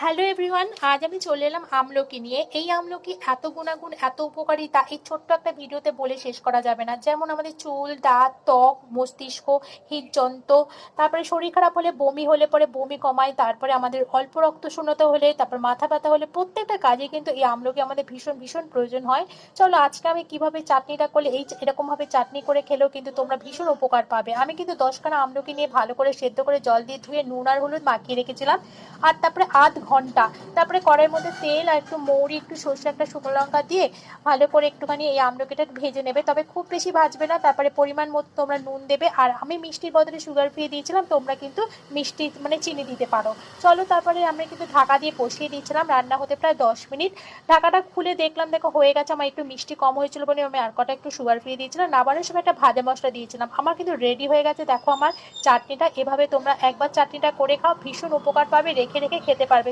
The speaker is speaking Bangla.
হ্যালো এভরিওয়ান, আজ আমি চলে এলাম আমলকি নিয়ে। এই আমলকি এত গুণাগুণ, এত উপকারিতা এই ছোট্ট একটা ভিডিওতে বলে শেষ করা যাবে না। যেমন আমাদের চুল, দাঁত, ত্বক, মস্তিষ্ক, হৃদযন্ত্র, তারপরে শরীর খারাপ হলে, বমি হলে পরে বমি কমায়, তারপরে আমাদের অল্প রক্ত শূন্যতা হলে, তারপর মাথা ব্যথা হলে, প্রত্যেকটা কাজে কিন্তু এই আমলকি আমাদের ভীষণ ভীষণ প্রয়োজন হয়। চলো আজকে আমি কিভাবে চাটনিটা করলে এরকম ভাবে চাটনি করে খেলেও কিন্তু তোমরা ভীষণ উপকার পাবে। আমি কিন্তু 10খানা আমলকি নিয়ে ভালো করে সেদ্ধ করে জল দিয়ে ধুয়ে নুন আর হলুদ মাখিয়ে রেখেছিলাম। আর তারপরে আধ ঘন্টা তারপরে কড়াইয়ের মধ্যে তেল আর একটু মৌরি, একটু সর্ষে, একটা শুকনো লঙ্কা দিয়ে ভালো করে একটুখানি এই আমলকিটা ভেজে নেবে, তবে খুব বেশি ভাজবে না। তারপরে পরিমাণ মতো তোমরা নুন দেবে, আর আমি মিষ্টির বদলে সুগার ফ্রি দিয়েছিলাম, তোমরা কিন্তু মিষ্টি মানে চিনি দিতে পারো। চলো তারপরে আমরা কিন্তু ঢাকা দিয়ে বসিয়ে দিয়েছিলাম রান্না হতে প্রায় 10 মিনিট। ঢাকাটা খুলে দেখলাম, দেখো হয়ে গেছে। আমার একটু মিষ্টি কম হয়েছিল বলে আমি আর কটা একটু সুগার ফ্রি দিয়েছিলাম। নামানোর সময় একটা ভাজা মশলা দিয়েছিলাম। আমার কিন্তু রেডি হয়ে গেছে, দেখো আমার চাটনিটা। এভাবে তোমরা একবার চাটনিটা করে খাও, ভীষণ উপকার পাবে, রেখে রেখে খেতে পারবে।